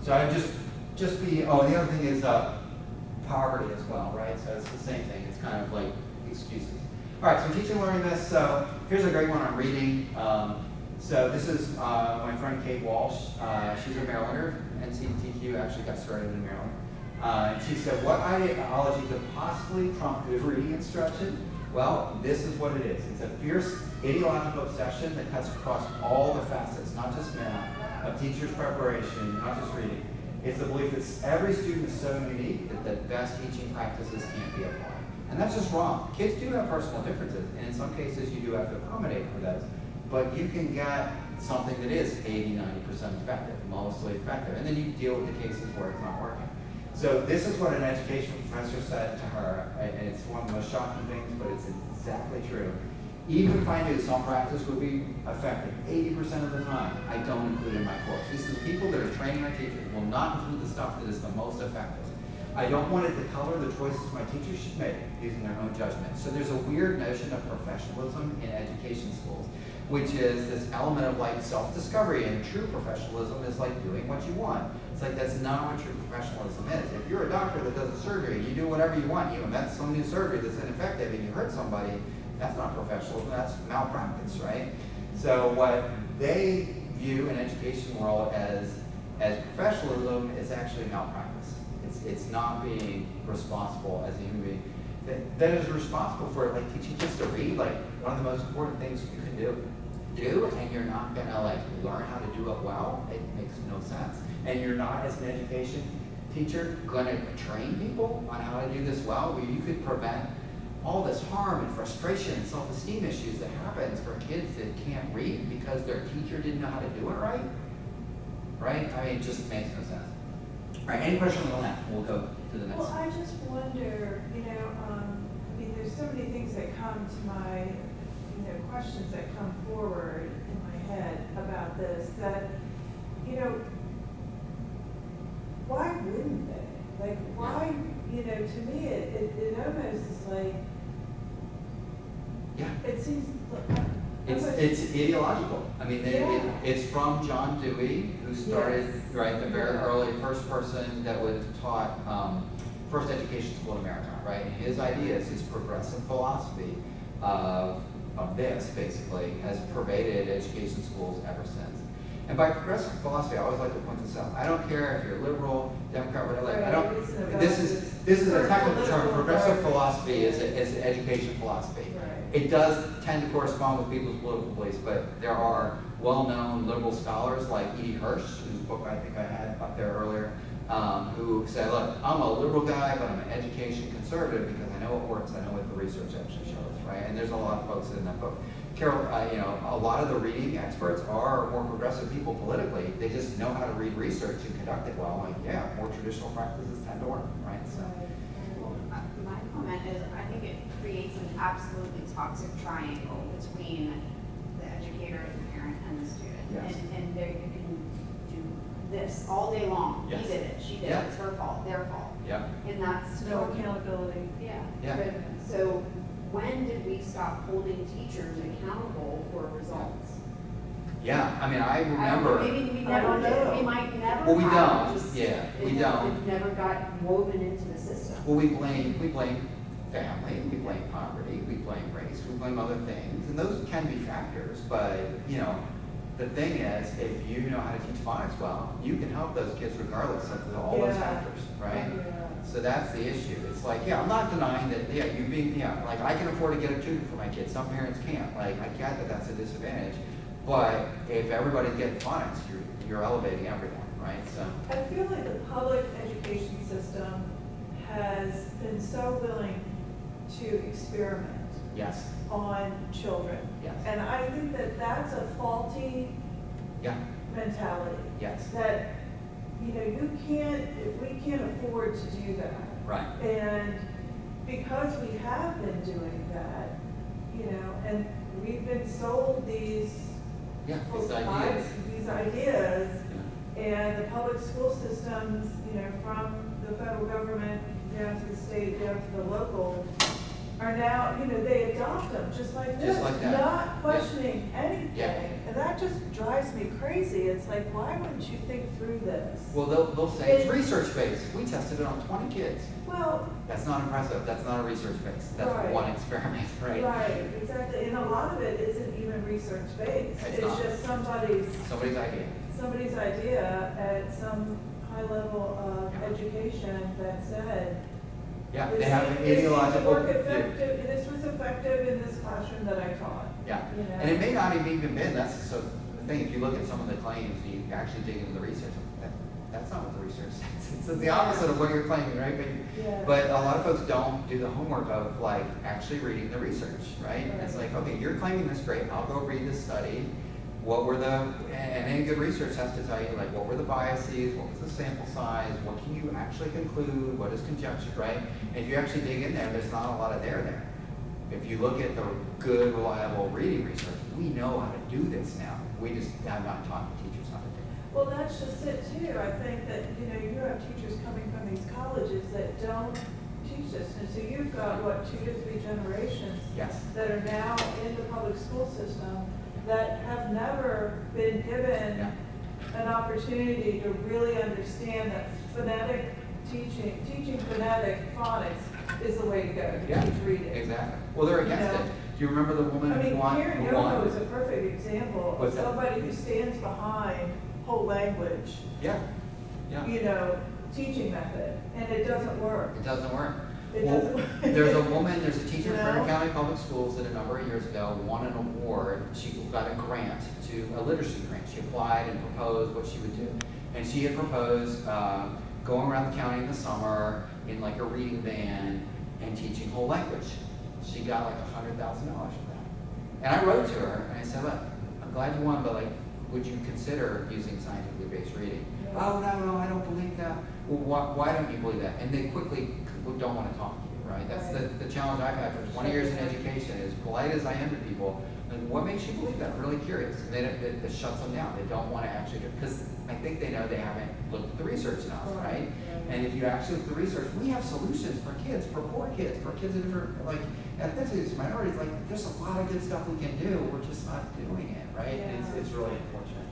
So I just be, oh, and the other thing is poverty as well, right? So it's the same thing. It's kind of like excuses. All right, so teaching and learning this. So here's a great one on reading. So this is my friend Kate Walsh. She's a Marylander. NCTQ actually got started in Maryland. And she said, what ideology could possibly trump good reading instruction? Well, this is what it is. It's a fierce ideological obsession that cuts across all the facets, not just math, of teachers' preparation, not just reading. It's the belief that every student is so unique that the best teaching practices can't be applied. And that's just wrong. Kids do have personal differences, and in some cases you do have to accommodate for those. But you can get something that is 80, 90% effective, mostly effective. And then you deal with the cases where it's not working. So this is what an education professor said to her, and it's one of the most shocking things, but it's exactly true. Even if I knew some practice would be effective 80% of the time, I don't include in my course. This is the people that are training my teachers will not include the stuff that is the most effective. I don't want it to color the choices my teachers should make using their own judgment. So there's a weird notion of professionalism in education schools, which is this element of like self-discovery, and true professionalism is like doing what you want. It's like that's not what true professionalism is. If you're a doctor that does a surgery, you do whatever you want, you invent some new surgery that's ineffective and you hurt somebody, that's not professionalism, that's malpractice, right? So what they view in education world as professionalism is actually malpractice. It's not being responsible as a human being. That is responsible for like teaching kids to read, like one of the most important things you can do, and you're not gonna like learn how to do it well. It makes no sense. And you're not, as an education teacher, gonna train people on how to do this well, where you could prevent all this harm and frustration and self-esteem issues that happens for kids that can't read because their teacher didn't know how to do it right. Right? I mean, it just makes no sense. All right, any questions on that? We'll go to the next. Well, I just wonder, I mean, there's so many things that come to my, questions that come forward in my head about this that, why wouldn't they? Like, why, to me, it almost is like, yeah. It seems, It's ideological. I mean, it's from John Dewey, who started, right, the very early first person that was taught first education school in America, right? And his ideas, his progressive philosophy of this, basically, has pervaded education schools ever since. And by progressive philosophy, I always like to point this out. I don't care if you're liberal, Democrat, whatever. I don't. This is a technical term. Progressive philosophy is an education philosophy. It does tend to correspond with people's political beliefs, but there are well-known liberal scholars like E.D. Hirsch, whose book I think I had up there earlier, who say, look, I'm a liberal guy, but I'm an education conservative because I know it works, I know what the research actually shows, right? And there's a lot of folks in that book. Carol, a lot of the reading experts are more progressive people politically. They just know how to read research and conduct it well. Like, yeah, more traditional practices tend to work, right? So. My comment is, I think it creates an absolutely toxic triangle between the educator, the parent, and the student. Yes. And you can do this all day long. Yes. He did it, she did it, it's her fault, their fault. Yeah. And that's no accountability. Yeah. Yeah. So when did we stop holding teachers accountable for results? Yeah, I mean, I remember. Maybe we never did. We might never. Well, we have. don't. Yeah, we It don't. never got woven into the system. Well, we blame family, we blame poverty, we blame race, we blame other things, and those can be factors. But the thing is, if you know how to teach phonics well, you can help those kids regardless of all those factors, right? Yeah. So that's the issue. It's like, I'm not denying that, like I can afford to get a tutor for my kids. Some parents can't. Like, I get that that's a disadvantage. But if everybody's getting phonics, you're elevating everyone, right? So. I feel like the public education system has been so willing to experiment Yes. on children. Yes. And I think that that's a faulty Yeah. mentality. Yes. That, we can't afford to do that. Right. And because we have been doing that, and we've been sold these Yeah. These ideas. these ideas, Yeah. and the public school systems, from the federal government down to the state, down to the local, are now, they adopt them just like this, Just like that. not questioning anything. Yeah. And that just drives me crazy. It's like, why wouldn't you think through this? Well, they'll say it's research-based. We tested it on 20 kids. Well, That's not impressive. That's not a research-based. That's Right. one experiment, right? right, exactly. And a lot of it isn't even research-based. It's It's not. just somebody's Somebody's idea. idea at some high level of Yeah. education that said, Yeah, this they have an seemed to ideological work view. effective, this was effective in this classroom that I taught. Yeah, You know? and it may not have even been, that's so the thing, if you look at some of the claims, you actually dig into the research, that's not what the research says. It says the opposite of what you're claiming, right? Yeah. But a lot of folks don't do the homework of like actually reading the research, right? It's Right. like, okay, you're claiming this, great, I'll go read this study. What were and any good research has to tell you, like, what were the biases, what was the sample size, what can you actually conclude, what is conjecture, right? And if you actually dig in there, there's not a lot of there. If you look at the good, reliable reading research, we know how to do this now. We just have not taught teachers how to do it. Well, that's just it too. I think that, you have teachers coming from these colleges that don't teach this. And so you've got, what, 2 to 3 generations Yes. that are now in the public school system that have never been given Yeah. an opportunity to really understand that phonetic teaching phonetic phonics is the way to go to Yeah, teach reading. exactly. Well, they're against You know? it. Do you remember the woman I who mean, won? Karen who won? Yoho is a perfect example of What's that? somebody who stands behind whole language, Yeah, yeah. teaching method, and it doesn't work. It doesn't work. It Well, doesn't work. there's a teacher You in Frederick know? County Public Schools that a number of years ago won an award. She got a grant a literacy grant. She applied and proposed what she would do. And she had proposed going around the county in the summer in like a reading van and teaching whole language. She got like $100,000 for that. And I wrote to her and I said, look, I'm glad you won, but like, would you consider using scientifically based reading? Yeah. Oh, no, I don't believe that. Well, why don't you believe that? And they quickly don't want to talk to you, right? That's Right. the challenge I've had for 20 years in education, as polite as I am to people, like, what makes you believe that? I'm really curious. And then it shuts them down. They don't want to actually, because I think they know they haven't looked at the research enough, right? And if you actually look at the research, we have solutions for kids, for poor kids, for kids in different, like, ethnicities, minorities, like, there's a lot of good stuff we can do, we're just not doing it, right? Yeah. It's really unfortunate.